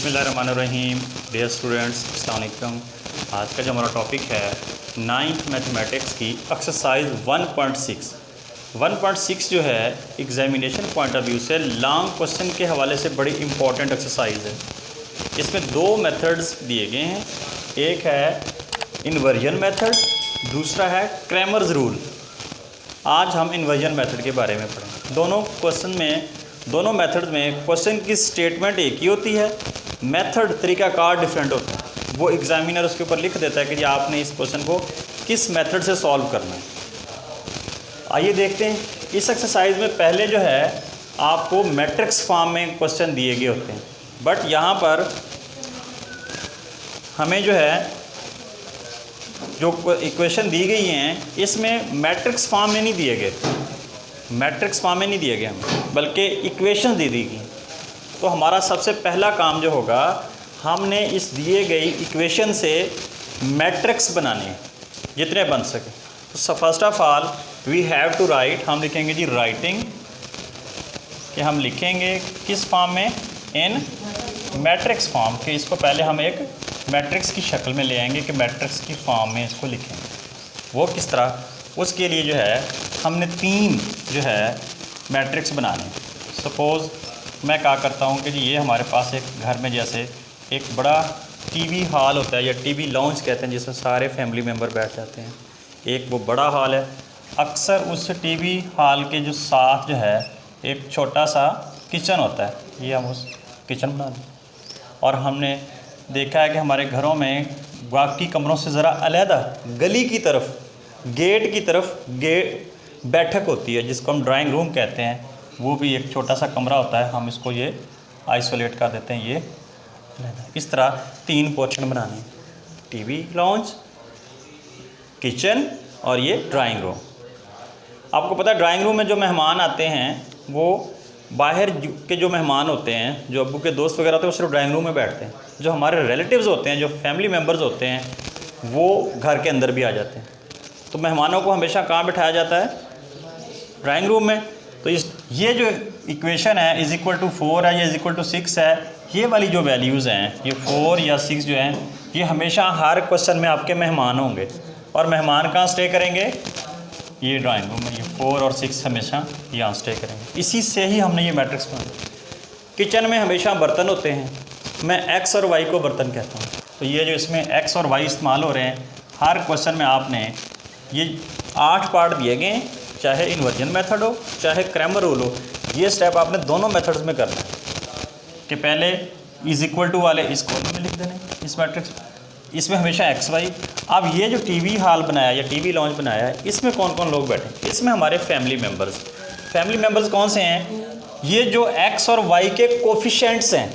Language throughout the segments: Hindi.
बिस्मिल्लाहिर्रहमानिर्रहीम। डियर स्टूडेंट्स, अस्सलाम वालेकुम। आज का जो हमारा टॉपिक है 9th मैथमेटिक्स की एक्सरसाइज 1.6 जो है एग्जामिनेशन पॉइंट ऑफ व्यू से लॉन्ग क्वेश्चन के हवाले से बड़ी इंपॉर्टेंट एक्सरसाइज है। इसमें दो मेथड्स दिए गए हैं, एक है इन्वर्जन मेथड, दूसरा है क्रैमर्स रूल। आज हम इन्वर्जन मेथड के बारे में पढ़ेंगे। दोनों मेथड में क्वेश्चन की स्टेटमेंट एक ही होती है, मेथड तरीक़ाकार डिफरेंट होता है। वो एग्जामिनर उसके ऊपर लिख देता है कि जी आपने इस क्वेश्चन को किस मेथड से सॉल्व करना है। आइए देखते हैं। इस एक्सरसाइज में पहले जो है आपको मैट्रिक्स फॉर्म में क्वेश्चन दिए गए होते हैं, बट यहाँ पर हमें जो है जो इक्वेशन दी गई हैं इसमें मैट्रिक्स फॉर्म में नहीं दिए गए, हमें बल्कि इक्वेशन दे दी गई। तो हमारा सबसे पहला काम जो होगा, हमने इस दिए गई इक्वेशन से मैट्रिक्स बनाने हैं जितने बन सके। तो first of all we have to write, हम लिखेंगे जी राइटिंग, कि हम लिखेंगे किस फॉर्म में, इन मैट्रिक्स फॉर्म के। इसको पहले हम एक मैट्रिक्स की शक्ल में ले आएंगे कि मैट्रिक्स की फॉर्म में इसको लिखेंगे। वो किस तरह, उसके लिए जो है हमने 3 जो है मैट्रिक्स बनाने हैं। सपोज़ मैं क्या करता हूँ कि जी ये हमारे पास एक घर में जैसे एक बड़ा टीवी हॉल होता है या टीवी लाउंज कहते हैं, जिसमें सारे फैमिली मेम्बर बैठ जाते हैं। एक वो बड़ा हॉल है। अक्सर उस टीवी हॉल के जो साथ जो है एक छोटा सा किचन होता है, ये हम उस किचन बना दें। और हमने देखा है कि हमारे घरों में बाकी कमरों से ज़रा अलहदा गली की तरफ, गेट की तरफ बैठक होती है, जिसको हम ड्राइंग रूम कहते हैं। वो भी एक छोटा सा कमरा होता है, हम इसको ये आइसोलेट कर देते हैं। ये इस तरह 3 पोर्शन बनाने हैं, टीवी लाउंज, किचन और ये ड्राइंग रूम। आपको पता है ड्राइंग रूम में जो मेहमान आते हैं वो बाहर के जो मेहमान होते हैं, जो अब्बू के दोस्त वगैरह होते हैं, वो सिर्फ ड्राइंग रूम में बैठते हैं। जो हमारे रिलेटिव्स होते हैं, जो फैमिली मेम्बर्स होते हैं, वो घर के अंदर भी आ जाते हैं। तो मेहमानों को हमेशा कहाँ बिठाया जाता है, ड्राइंग रूम में। तो ये जो इक्वेशन है इज़ इक्वल टू 4 है, ये इज़ इक्वल टू 6 है, ये वाली जो वैल्यूज़ हैं, ये 4 या 6 जो हैं, ये हमेशा हर क्वेश्चन में आपके मेहमान होंगे। और मेहमान कहाँ स्टे करेंगे, ये ड्राइंग रूम में। ये 4 और 6 हमेशा यहाँ स्टे करेंगे। इसी से ही हमने ये मैट्रिक्स बनाया। किचन में हमेशा बर्तन होते हैं, मैं एक्स और वाई को बर्तन कहता हूँ। तो ये जो इसमें एक्स और वाई इस्तेमाल हो रहे हैं, हर क्वेश्चन में आपने ये 8 पार्ट दिए गए हैं, चाहे इन्वर्जन मेथड हो चाहे क्रैमर रूल हो। ये स्टेप आपने दोनों मेथड्स में करना है कि पहले इज़ इक्वल टू वाले इस कॉलम में लिख देने, इस मैट्रिक्स, इसमें हमेशा एक्स वाई। अब ये जो टीवी हॉल बनाया या टीवी लॉन्च बनाया है, इसमें कौन कौन लोग बैठे, इसमें हमारे फैमिली मेम्बर्स कौन से हैं, ये जो एक्स और वाई के कोफिशिएंट्स हैं।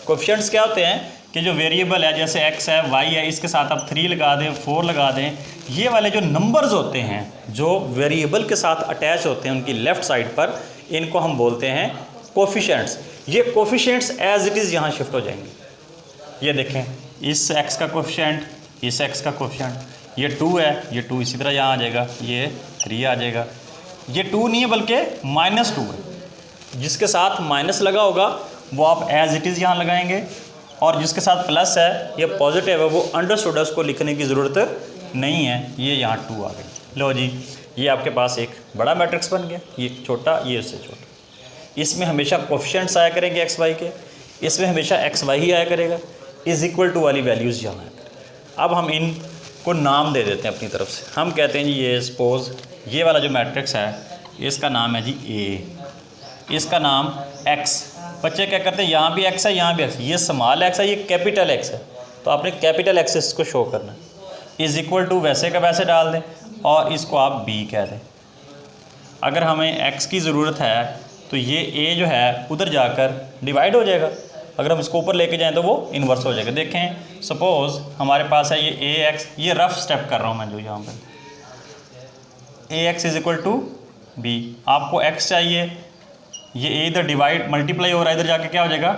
कोफिशिएंट्स क्या होते हैं कि जो वेरिएबल है, जैसे एक्स है वाई है, इसके साथ आप 3 लगा दें, 4 लगा दें। ये वाले जो नंबर्स होते हैं जो वेरिएबल के साथ अटैच होते हैं उनकी लेफ़्ट साइड पर, इनको हम बोलते हैं कोफिशिएंट्स। ये कोफिशिएंट्स एज इट इज़ यहाँ शिफ्ट हो जाएंगे। ये देखें, इस एक्स का कोफिशिएंट, इस एक्स का कोफिशिएंट, ये 2 है, ये 2 इसी तरह यहाँ आ जाएगा, ये 3 आ जाएगा। ये 2 नहीं है बल्कि -2 है। जिसके साथ माइनस लगा होगा वो आप एज इट इज़ यहाँ लगाएंगे, और जिसके साथ प्लस है, ये पॉजिटिव है, वो अंडरस्टूड है, उसको लिखने की ज़रूरत नहीं है। ये यहाँ 2 आ गई। लो जी, ये आपके पास एक बड़ा मैट्रिक्स बन गया। ये छोटा, ये उससे छोटा। इसमें हमेशा कोफिशिएंट्स आया करेंगे एक्स वाई के, इसमें हमेशा एक्स वाई ही आया करेगा, इज़ इक्वल टू वाली वैल्यूज़ यहाँ आया करेगा। अब हम इनको नाम दे देते हैं अपनी तरफ से। हम कहते हैं जी ये सपोज़ ये वाला जो मैट्रिक्स है, इसका नाम है जी ए, इसका नाम एक्स। बच्चे क्या करते हैं, यहाँ भी एक्स है, यहाँ भी एक्स, ये स्मॉल एक्स है, ये कैपिटल एक्स है, तो आपने कैपिटल एक्स इसको शो करना है। इज़ इक्वल टू वैसे का वैसे डाल दें और इसको आप बी कह दें। अगर हमें एक्स की ज़रूरत है तो ये ए जो है उधर जाकर डिवाइड हो जाएगा। अगर हम इसको ऊपर लेके जाएं तो वो इन्वर्स हो जाएगा। देखें, सपोज़ हमारे पास है ये ए एक्स, ये रफ स्टेप कर रहा हूँ मैं जो यहाँ पर, a x is equal to b. आपको एक्स चाहिए, ये ए इधर डिवाइड मल्टीप्लाई हो रहा है, इधर जाके क्या हो जाएगा,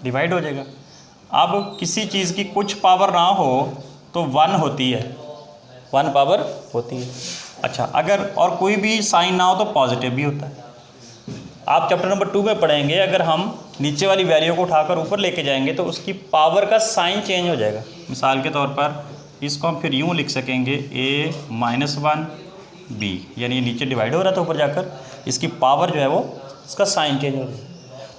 डिवाइड हो जाएगा। अब किसी चीज़ की कुछ पावर ना हो तो 1 होती है, 1 पावर होती है। अच्छा, अगर और कोई भी साइन ना हो तो पॉजिटिव भी होता है। आप चैप्टर नंबर 2 में पढ़ेंगे, अगर हम नीचे वाली वैल्यू को उठाकर ऊपर लेके जाएंगे तो उसकी पावर का साइन चेंज हो जाएगा। मिसाल के तौर पर इसको हम फिर यूँ लिख सकेंगे a-1 b, यानी नीचे डिवाइड हो रहा था ऊपर जाकर, इसकी पावर जो है वो इसका साइन चेंज हो जाएगा।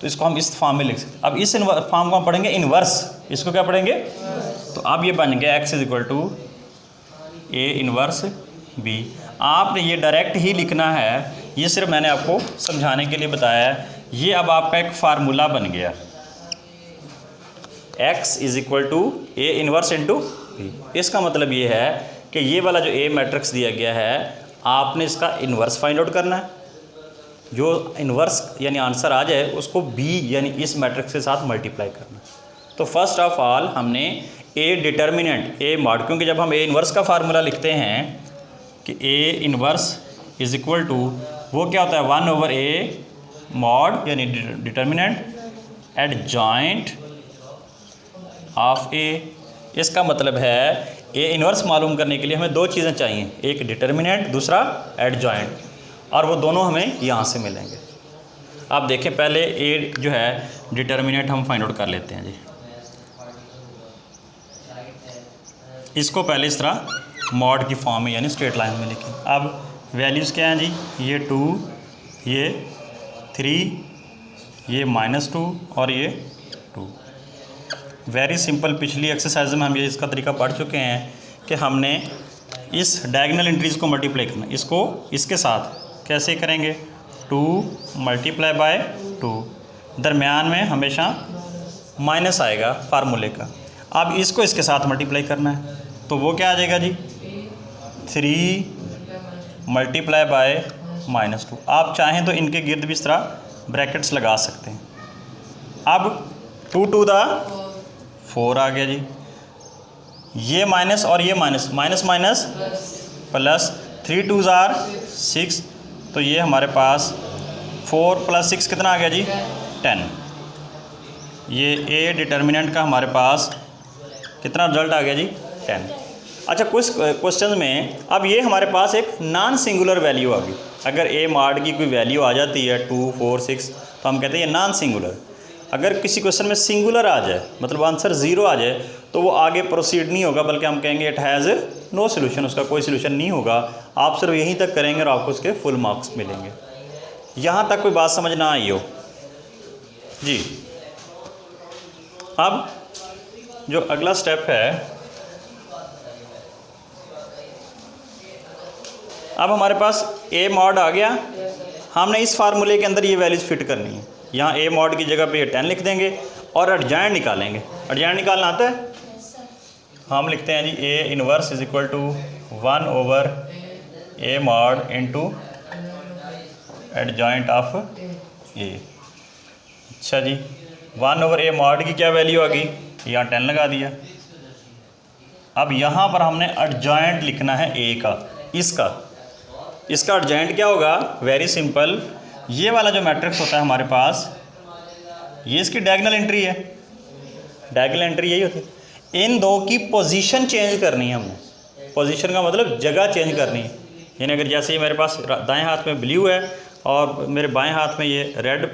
तो इसको हम इस फॉर्म में लिख सकते हैं। अब इस फॉर्म को हम पढ़ेंगे इन्वर्स, इसको क्या पढ़ेंगे? तो अब ये बन गया x = a-1b। आपने ये डायरेक्ट ही लिखना है, ये सिर्फ मैंने आपको समझाने के लिए बताया है। ये अब आपका एक फार्मूला बन गया, x = a-1 b। इसका मतलब ये है कि ये वाला जो A मैट्रिक्स दिया गया है, आपने इसका इन्वर्स फाइंड आउट करना है। जो इन्वर्स यानी आंसर आ जाए उसको B यानी इस मैट्रिक्स के साथ मल्टीप्लाई करना है। तो फर्स्ट ऑफ ऑल हमने A डिटर्मिनेंट A मॉड, क्योंकि जब हम A इन्वर्स का फार्मूला लिखते हैं कि A इन्वर्स = वो क्या होता है 1/A मॉड यानी डिटर्मिनेंट एडजॉइंट ऑफ A। इसका मतलब है A इन्वर्स मालूम करने के लिए हमें दो चीज़ें चाहिए, एक डिटर्मिनेंट, दूसरा एडजॉइंट, और वो दोनों हमें यहाँ से मिलेंगे। आप देखें पहले A जो है डिटर्मिनेंट हम फाइंड आउट कर लेते हैं जी। इसको पहले इस तरह मॉड की फॉर्म में यानी स्ट्रेट लाइन में लिखें। अब वैल्यूज़ क्या हैं जी? ये 2, ये 3, ये -2 और ये 2। वेरी सिंपल, पिछली एक्सरसाइज में हम ये इसका तरीका पढ़ चुके हैं कि हमने इस डायगोनल एंट्रीज़ को मल्टीप्लाई करना। इसको इसके साथ कैसे करेंगे? 2 × 2, दरमियान में हमेशा माइनस आएगा फार्मूले का। अब इसको इसके साथ मल्टीप्लाई करना है, तो वो क्या आ जाएगा जी? 3 × -2। आप चाहें तो इनके गिर्द भी इस तरह ब्रैकेट्स लगा सकते हैं। अब 2 × 4 आ गया जी, ये माइनस और ये माइनस, माइनस माइनस प्लस, 3 2 6, तो ये हमारे पास 4 + 6 कितना आ गया जी? 10। ये A डिटर्मिनेंट का हमारे पास कितना रिजल्ट आ गया जी? 10। अच्छा, कुछ क्वेश्चन में अब ये हमारे पास एक नॉन सिंगुलर वैल्यू आ गई। अगर A मॉड की कोई वैल्यू आ जाती है 2 4 6, तो हम कहते हैं ये नॉन सिंगुलर। अगर किसी क्वेश्चन में सिंगुलर आ जाए, मतलब आंसर 0 आ जाए, तो वो आगे प्रोसीड नहीं होगा, बल्कि हम कहेंगे इट हैज़ नो सोल्यूशन, उसका कोई सोल्यूशन नहीं होगा। आप सिर्फ यहीं तक करेंगे और आपको उसके फुल मार्क्स मिलेंगे। यहाँ तक कोई बात समझ ना आई हो जी। अब जो अगला स्टेप है, अब हमारे पास A मॉड आ गया, हमने इस फार्मूले के अंदर ये वैल्यूज़ फिट करनी है। यहाँ A मॉड की जगह पे ये 10 लिख देंगे और एडजॉइंट निकालेंगे। एडजॉइंट निकालना आता है? हम लिखते हैं जी A inverse = 1/A mod * adjoint of A। अच्छा जी, 1/A मॉड की क्या वैल्यू आ गई? यहाँ 10 लगा दिया। अब यहाँ पर हमने एडजॉइंट लिखना है A का, इसका एडजॉइंट क्या होगा? वेरी सिंपल, ये वाला जो मैट्रिक्स होता है हमारे पास, ये इसकी डायगोनल एंट्री है। डायगोनल एंट्री यही होती है। इन दो की पोजीशन चेंज करनी है हमने। पोजीशन का मतलब जगह चेंज करनी है। यानी अगर जैसे मेरे पास दाएं हाथ में ब्लू है और मेरे बाएं हाथ में ये रेड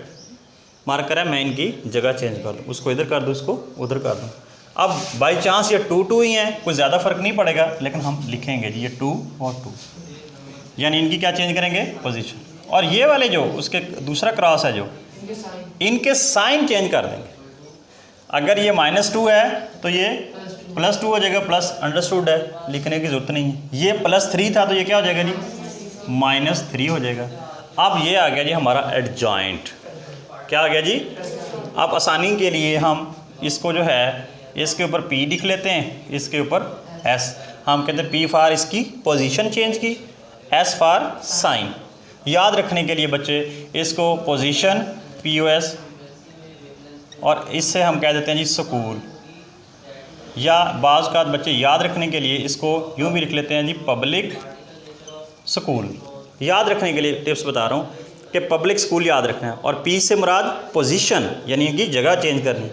मार्कर है, मैं इनकी जगह चेंज कर दूँ, उसको इधर कर दूँ, इसको उधर कर दूँ। अब बाई चांस ये 2 2 ही हैं, कोई ज़्यादा फ़र्क नहीं पड़ेगा, लेकिन हम लिखेंगे जी ये 2 और 2, यानी इनकी क्या चेंज करेंगे? पोजीशन। और ये वाले जो उसके दूसरा क्रॉस है, जो इनके साइन चेंज कर देंगे। अगर ये -2 है तो ये +2 हो जाएगा, प्लस अंडरस्टूड है, लिखने की ज़रूरत नहीं है। ये +3 था तो ये क्या हो जाएगा जी? -3 हो जाएगा। अब ये आ गया जी हमारा एडजॉइंट। क्या आ गया जी? अब आसानी के लिए हम इसको जो है, इसके ऊपर P लिख लेते हैं, इसके ऊपर S। हम कहते हैं P फॉर इसकी पोजीशन चेंज की, S फॉर साइन। याद रखने के लिए बच्चे इसको पोजीशन POS, और इससे हम कह देते हैं जी स्कूल, या बाज़ का बच्चे याद रखने के लिए इसको यूँ भी लिख लेते हैं जी पब्लिक स्कूल। याद रखने के लिए टिप्स बता रहा हूँ कि पब्लिक स्कूल याद रखना है, और P से मुराद पोजीशन यानी कि जगह चेंज करनी,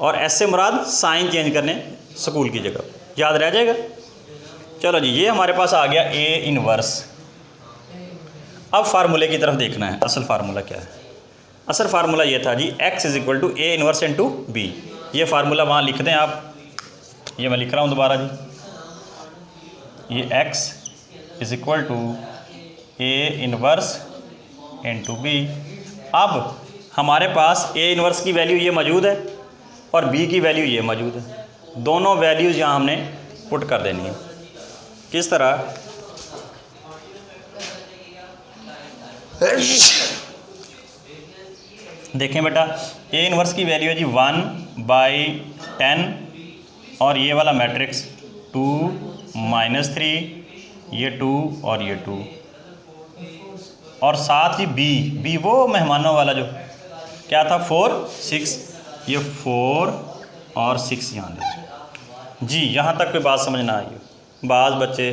और S से मुराद साइन चेंज करने स्कूल की जगह। याद रह जाएगा। चलो जी, ये हमारे पास आ गया A इन्वर्स। अब फार्मूले की तरफ देखना है, असल फार्मूला क्या है। असल फार्मूला ये था जी, x is equal to A inverse into B. ये फार्मूला वहाँ लिख दें आप, ये मैं लिख रहा हूँ दोबारा जी, ये x is equal to A inverse into B. अब हमारे पास ए इनवर्स की वैल्यू ये मौजूद है और बी की वैल्यू ये मौजूद है, दोनों वैल्यूज़ यहाँ हमने पुट कर देनी है। किस तरह, देखें बेटा, ए इनवर्स की वैल्यू है जी 1/10 और ये वाला मैट्रिक्स 2 -3, ये 2 और ये 2, और साथ ही बी वो मेहमानों वाला जो क्या था 4 6, ये 4 और 6 यहाँ दे जी। यहाँ तक कोई बात समझ ना आई हो। बाज़ बच्चे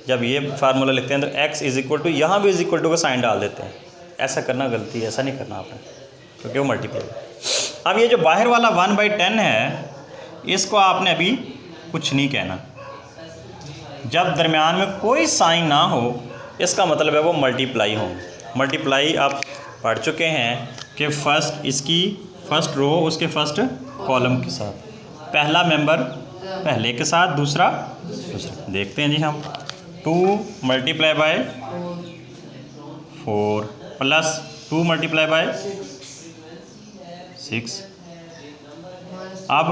जब ये फार्मूला लिखते हैं तो x इज़ इक्वल टू, यहाँ भी इज़ इक्वल टू का साइन डाल देते हैं। ऐसा करना गलती है, ऐसा नहीं करना आपने, क्योंकि वो मल्टीप्लाई। अब ये जो बाहर वाला 1/10 है, इसको आपने अभी कुछ नहीं कहना। जब दरमियान में कोई साइन ना हो, इसका मतलब है वो मल्टीप्लाई हो। मल्टीप्लाई आप पढ़ चुके हैं कि फर्स्ट रो उसके फर्स्ट कॉलम के साथ, पहला मेंबर पहले के साथ, दूसरा। देखते हैं जी हम, 2 multiply by 4 plus 2 multiply by 6। अब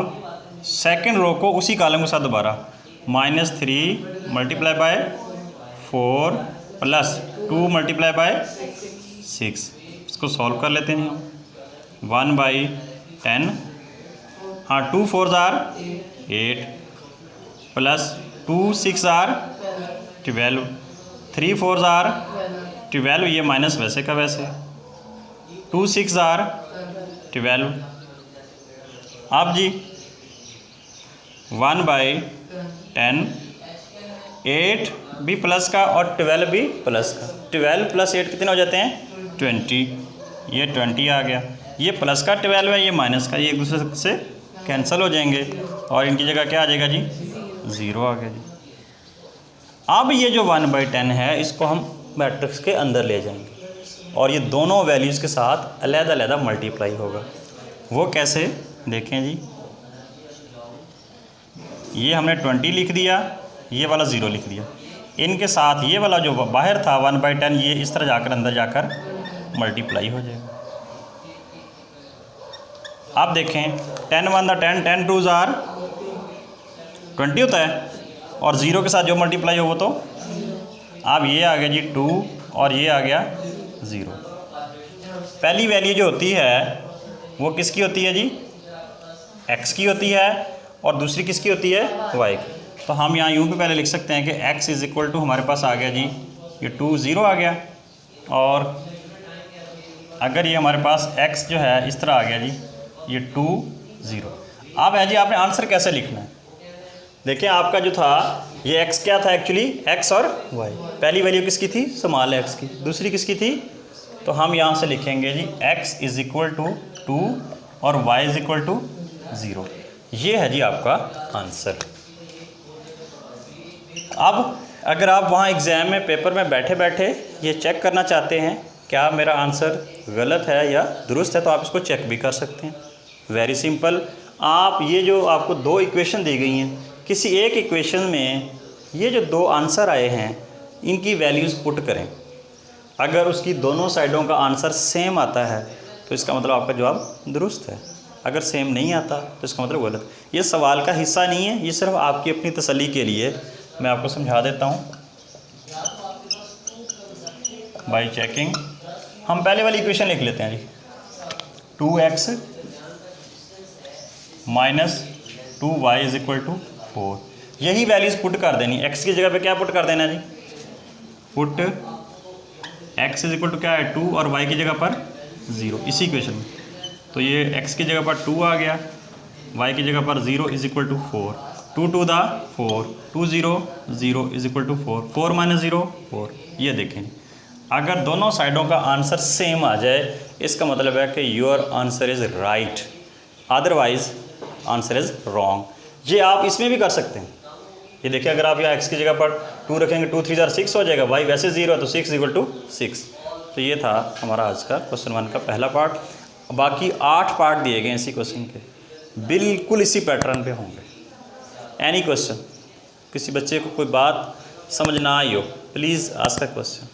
सेकंड रो को उसी कॉलम के साथ दोबारा, -3 multiply by 4 plus 2 multiply by 6। इसको सॉल्व कर लेते हैं हम। 1/10, हाँ 2 4 जार 8 प्लस 2 6 जार 12, 3 4 जार 12, ये माइनस वैसे का वैसे, 2 6 जार 12। अब जी 1/10, 8 भी प्लस का और 12 भी प्लस का, 12 + 8 कितने हो जाते हैं 20, ये 20 आ गया। ये प्लस का 12 है, ये माइनस का, ये एक दूसरे से कैंसिल हो जाएंगे और इनकी जगह क्या आ जाएगा जी 0 आ गया जी। अब ये जो 1/10 है, इसको हम मैट्रिक्स के अंदर ले जाएंगे और ये दोनों वैल्यूज़ के साथ अलग-अलग मल्टीप्लाई होगा। वो कैसे, देखें जी, ये हमने 20 लिख दिया, ये वाला 0 लिख दिया, इनके साथ ये वाला जो बाहर था 1/10, ये इस तरह जाकर अंदर जाकर मल्टीप्लाई हो जाएगा। आप देखें 10 1 10, 10 2 जार 20 होता है, और 0 के साथ जो मल्टीप्लाई हो वो तो, अब ये आ गया जी 2 और ये आ गया 0। पहली वैल्यू जो होती है वो किसकी होती है जी, x की होती है, और दूसरी किसकी होती है y की। तो हम यहाँ यूँ भी पहले लिख सकते हैं कि x इज़ इक्वल टू, हमारे पास आ गया जी ये 2 0 आ गया, और अगर ये हमारे पास x जो है इस तरह आ गया जी, ये 2 0। अब है जी आपने आंसर कैसे लिखना है। देखिए आपका जो था ये x क्या था एक्चुअली, x और y। पहली वैल्यू किसकी थी, स्मॉल x की, दूसरी किसकी थी, तो हम यहाँ से लिखेंगे जी x इज़ इक्वल टू 2 और y इज़ इक्वल टू 0। ये है जी आपका आंसर। अब अगर आप वहाँ एग्ज़ाम में पेपर में बैठे बैठे ये चेक करना चाहते हैं क्या मेरा आंसर गलत है या दुरुस्त है, तो आप इसको चेक भी कर सकते हैं। वेरी सिंपल, आप ये जो आपको 2 इक्वेशन दी गई हैं, किसी एक इक्वेशन में ये जो 2 आंसर आए हैं इनकी वैल्यूज़ पुट करें। अगर उसकी दोनों साइडों का आंसर सेम आता है तो इसका मतलब आपका जवाब दुरुस्त है, अगर सेम नहीं आता तो इसका मतलब गलत। ये सवाल का हिस्सा नहीं है, ये सिर्फ आपकी अपनी तसल्ली के लिए मैं आपको समझा देता हूँ बाय चेकिंग। हम पहले वाली इक्वेशन लिख लेते हैं जी, 2x - 2y is equal to 4। यही वैल्यूज़ पुट कर देनी, x की जगह पे क्या पुट कर देना जी, put x is equal to क्या है 2 और y की जगह पर 0 इसी इक्वेशन में। तो ये x की जगह पर 2 आ गया, y की जगह पर 0 इज़ इक्वल टू 4, 2 2 दा 4, 2 0 0 इज़ इक्वल टू 4, 4 - 0 4। ये देखें, अगर दोनों साइडों का आंसर सेम आ जाए इसका मतलब है कि your answer is right, otherwise answer is wrong. ये आप इसमें भी कर सकते हैं। ये देखिए, अगर आप यहाँ x की जगह पर 2 रखेंगे, 2 3 6 हो जाएगा, y वैसे 0 है तो 6 इक्वल टू 6। तो ये था हमारा आज का क्वेश्चन 1 का पहला पार्ट। बाकी 8 पार्ट दिए गए हैं इसी क्वेश्चन के, बिल्कुल इसी पैटर्न पे होंगे। एनी क्वेश्चन, किसी बच्चे को कोई बात समझ ना आई हो, प्लीज़ आस्क अ क्वेश्चन।